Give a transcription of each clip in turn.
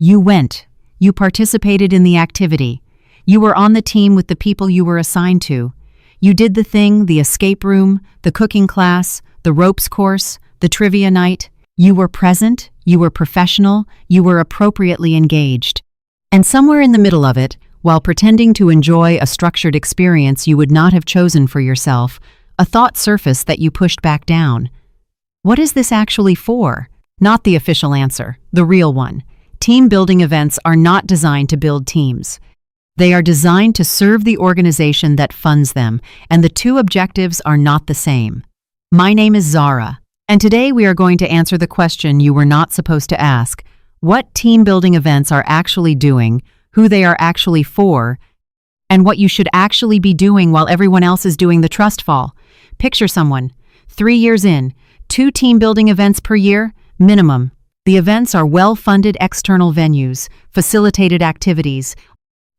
You went. You participated in the activity. You were on the team with the people you were assigned to. You did the thing, the escape room, the cooking class, the ropes course, the trivia night. You were present, you were professional, you were appropriately engaged. And somewhere in the middle of it, while pretending to enjoy a structured experience you would not have chosen for yourself, a thought surfaced that you pushed back down. What is this actually for? Not the official answer, the real one. Team building events are not designed to build teams. They are designed to serve the organization that funds them, and the two objectives are not the same. My name is Zara, and today we are going to answer the question you were not supposed to ask: what team building events are actually doing, who they are actually for, and what you should actually be doing while everyone else is doing the trust fall. Picture someone, 3 years in, 2 team building events per year, minimum. The events are well-funded external venues, facilitated activities,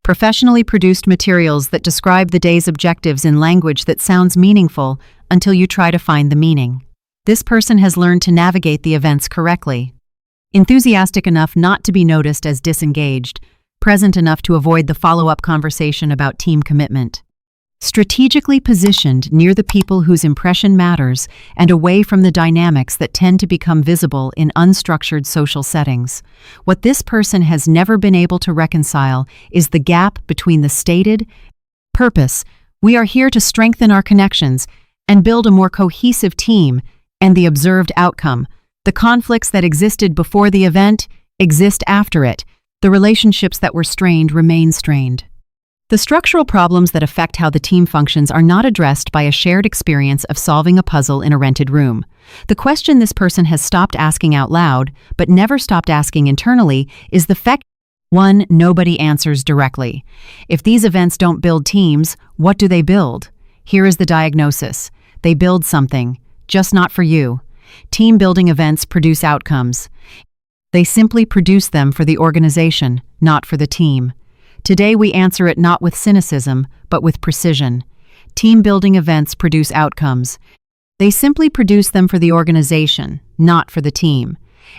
professionally produced materials that describe the day's objectives in language that sounds meaningful until you try to find the meaning. This person has learned to navigate the events correctly. Enthusiastic enough not to be noticed as disengaged, present enough to avoid the follow-up conversation about team commitment. Strategically positioned near the people whose impression matters and away from the dynamics that tend to become visible in unstructured social settings. What this person has never been able to reconcile is the gap between the stated purpose, we are here to strengthen our connections and build a more cohesive team, and the observed outcome. The conflicts that existed before the event exist after it. The relationships that were strained remain strained. The structural problems that affect how the team functions are not addressed by a shared experience of solving a puzzle in a rented room. The question this person has stopped asking out loud, but never stopped asking internally, is the fact: 1. Nobody answers directly. If these events don't build teams, what do they build? Here is the diagnosis. They build something, just not for you. Team building events produce outcomes. They simply produce them for the organization, not for the team. Today we answer it not with cynicism, but with precision. Team building events produce outcomes. They simply produce them for the organization, not for the team.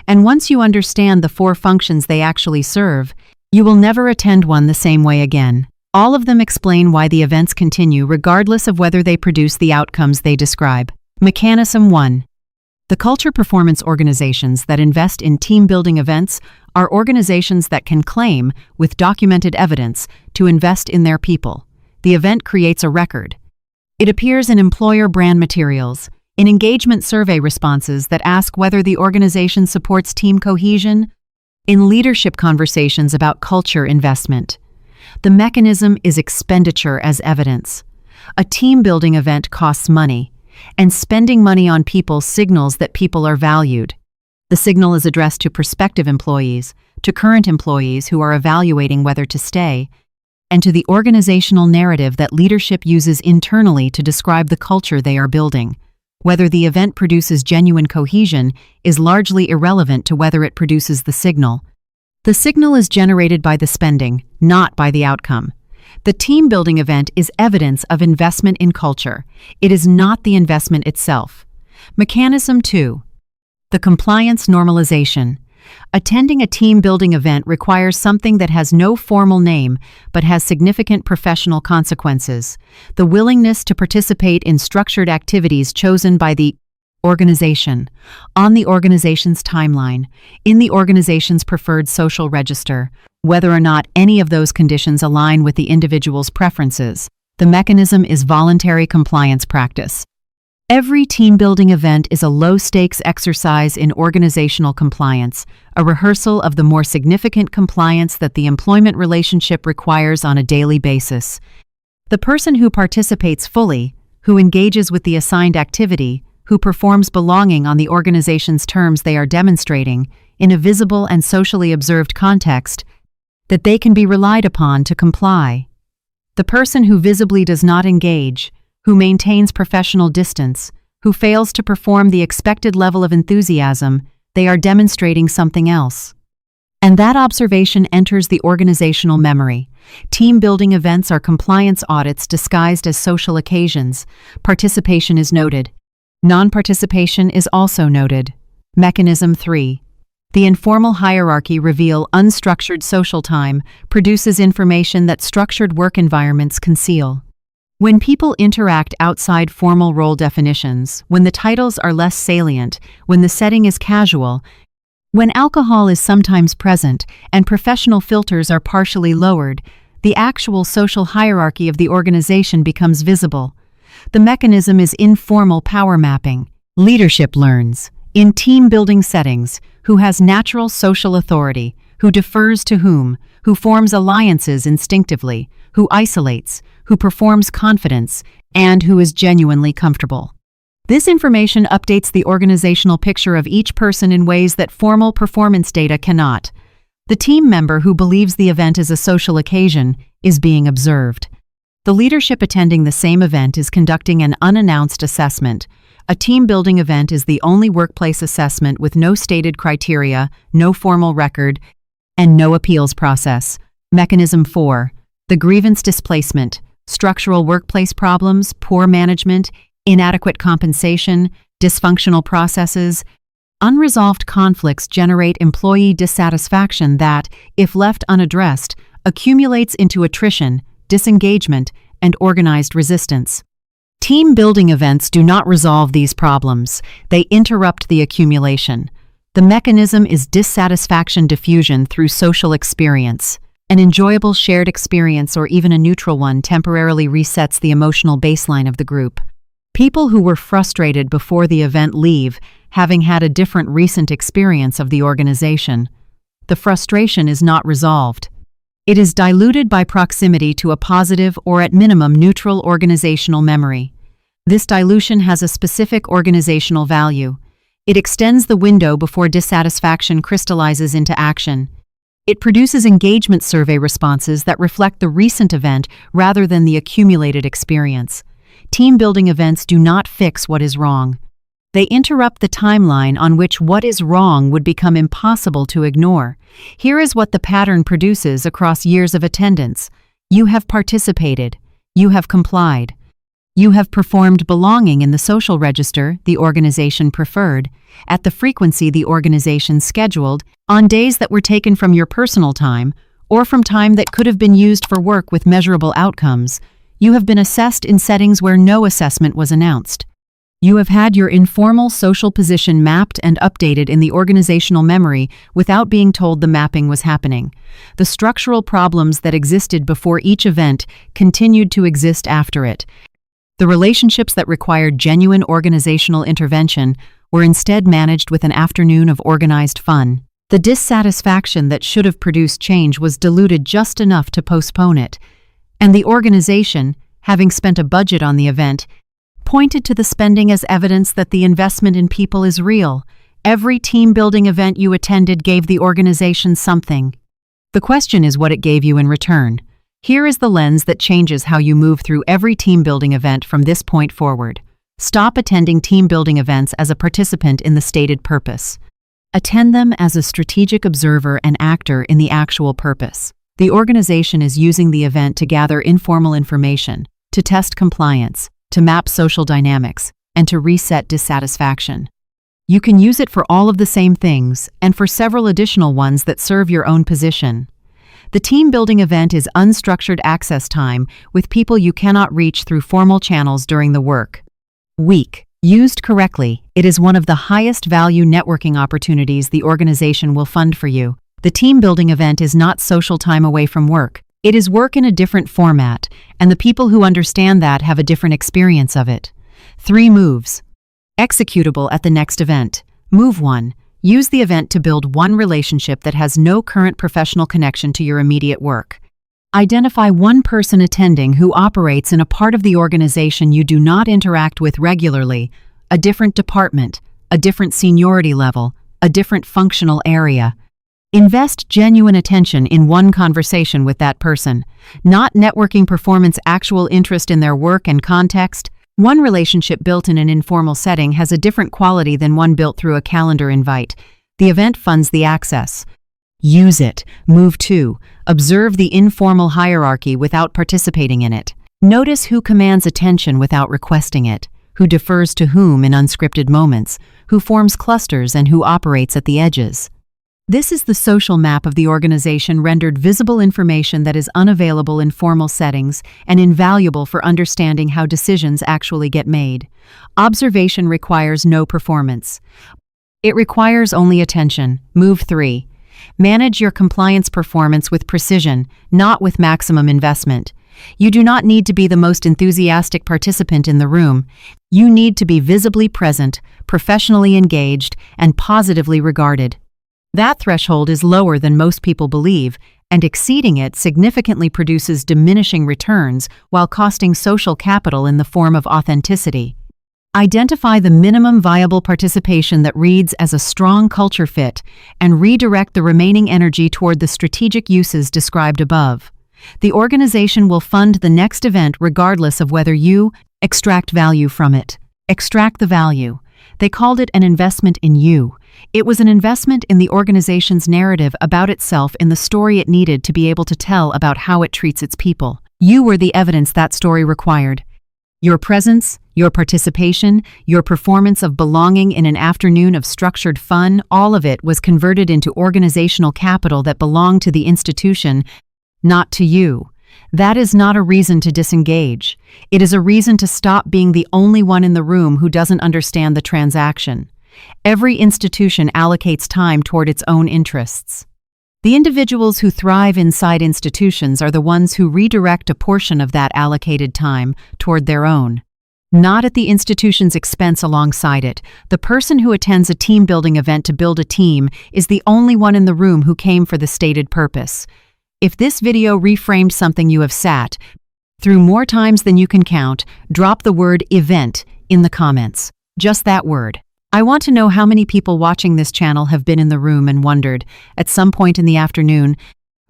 And once you understand the 4 functions they actually serve, you will never attend one the same way again. All of them explain why the events continue regardless of whether they produce the outcomes they describe. Mechanism 1. The culture performance organizations that invest in team-building events are organizations that can claim, with documented evidence, to invest in their people. The event creates a record. It appears in employer brand materials, in engagement survey responses that ask whether the organization supports team cohesion, in leadership conversations about culture investment. The mechanism is expenditure as evidence. A team-building event costs money, and spending money on people signals that people are valued. The signal is addressed to prospective employees, to current employees who are evaluating whether to stay, and to the organizational narrative that leadership uses internally to describe the culture they are building. Whether the event produces genuine cohesion is largely irrelevant to whether it produces the signal. The signal is generated by the spending, not by the outcome. The team-building event is evidence of investment in culture. It is not the investment itself. Mechanism 2. The compliance normalization. Attending a team-building event requires something that has no formal name but has significant professional consequences: the willingness to participate in structured activities chosen by the organization, on the organization's timeline, in the organization's preferred social register, whether or not any of those conditions align with the individual's preferences. The mechanism is voluntary compliance practice. Every team-building event is a low-stakes exercise in organizational compliance, a rehearsal of the more significant compliance that the employment relationship requires on a daily basis. The person who participates fully, who engages with the assigned activity, who performs belonging on the organization's terms they are demonstrating, in a visible and socially observed context, that they can be relied upon to comply. The person who visibly does not engage, who maintains professional distance, who fails to perform the expected level of enthusiasm, they are demonstrating something else. And that observation enters the organizational memory. Team-building events are compliance audits disguised as social occasions. Participation is noted. Non-participation is also noted. Mechanism 3. The informal hierarchy reveal unstructured social time produces information that structured work environments conceal. When people interact outside formal role definitions, when the titles are less salient, when the setting is casual, when alcohol is sometimes present and professional filters are partially lowered, the actual social hierarchy of the organization becomes visible. The mechanism is informal power mapping. Leadership learns, in team-building settings, who has natural social authority, who defers to whom, who forms alliances instinctively, who isolates, who performs confidence, and who is genuinely comfortable. This information updates the organizational picture of each person in ways that formal performance data cannot. The team member who believes the event is a social occasion is being observed. The leadership attending the same event is conducting an unannounced assessment. A team-building event is the only workplace assessment with no stated criteria, no formal record, and no appeals process. Mechanism 4. The grievance displacement. Structural workplace problems, poor management, inadequate compensation, dysfunctional processes. Unresolved conflicts generate employee dissatisfaction that, if left unaddressed, accumulates into attrition, disengagement, and organized resistance. Team-building events do not resolve these problems. They interrupt the accumulation. The mechanism is dissatisfaction diffusion through social experience. An enjoyable shared experience or even a neutral one temporarily resets the emotional baseline of the group. People who were frustrated before the event leave, having had a different recent experience of the organization. The frustration is not resolved. It is diluted by proximity to a positive or at minimum neutral organizational memory. This dilution has a specific organizational value. It extends the window before dissatisfaction crystallizes into action. It produces engagement survey responses that reflect the recent event rather than the accumulated experience. Team-building events do not fix what is wrong. They interrupt the timeline on which what is wrong would become impossible to ignore. Here is what the pattern produces across years of attendance. You have participated. You have complied. You have performed belonging in the social register the organization preferred, at the frequency the organization scheduled, on days that were taken from your personal time, or from time that could have been used for work with measurable outcomes. You have been assessed in settings where no assessment was announced. You have had your informal social position mapped and updated in the organizational memory without being told the mapping was happening. The structural problems that existed before each event continued to exist after it. The relationships that required genuine organizational intervention were instead managed with an afternoon of organized fun. The dissatisfaction that should have produced change was diluted just enough to postpone it. And the organization, having spent a budget on the event, pointed to the spending as evidence that the investment in people is real. Every team-building event you attended gave the organization something. The question is what it gave you in return. Here is the lens that changes how you move through every team-building event from this point forward. Stop attending team-building events as a participant in the stated purpose. Attend them as a strategic observer and actor in the actual purpose. The organization is using the event to gather informal information, to test compliance, to map social dynamics, and to reset dissatisfaction. You can use it for all of the same things and for several additional ones that serve your own position. The team-building event is unstructured access time with people you cannot reach through formal channels during the work week. Used correctly, it is one of the highest value networking opportunities the organization will fund for you. The team-building event is not social time away from work. It is work in a different format, and the people who understand that have a different experience of it. 3 moves. Executable at the next event. Move 1. Use the event to build one relationship that has no current professional connection to your immediate work. Identify one person attending who operates in a part of the organization you do not interact with regularly, a different department, a different seniority level, a different functional area. Invest genuine attention in one conversation with that person, not networking performance actual interest in their work and context. One relationship built in an informal setting has a different quality than one built through a calendar invite. The event funds the access. Use it. Move 2. Observe the informal hierarchy without participating in it. Notice who commands attention without requesting it, who defers to whom in unscripted moments, who forms clusters and who operates at the edges. This is the social map of the organization, rendered visible information that is unavailable in formal settings and invaluable for understanding how decisions actually get made. Observation requires no performance. It requires only attention. Move 3. Manage your compliance performance with precision, not with maximum investment. You do not need to be the most enthusiastic participant in the room. You need to be visibly present, professionally engaged, and positively regarded. That threshold is lower than most people believe, and exceeding it significantly produces diminishing returns while costing social capital in the form of authenticity. Identify the minimum viable participation that reads as a strong culture fit and redirect the remaining energy toward the strategic uses described above. The organization will fund the next event regardless of whether you extract value from it. Extract the value. They called it an investment in you. It was an investment in the organization's narrative about itself, in the story it needed to be able to tell about how it treats its people. You were the evidence that story required. Your presence, your participation, your performance of belonging in an afternoon of structured fun, all of it was converted into organizational capital that belonged to the institution, not to you. That is not a reason to disengage. It is a reason to stop being the only one in the room who doesn't understand the transaction. Every institution allocates time toward its own interests. The individuals who thrive inside institutions are the ones who redirect a portion of that allocated time toward their own. Not at the institution's expense alongside it. The person who attends a team-building event to build a team is the only one in the room who came for the stated purpose. If this video reframed something you have sat through more times than you can count, drop the word event in the comments. Just that word. I want to know how many people watching this channel have been in the room and wondered, at some point in the afternoon,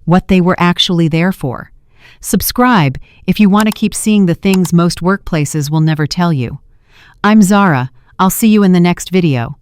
what they were actually there for. Subscribe if you want to keep seeing the things most workplaces will never tell you. I'm Zara. I'll see you in the next video.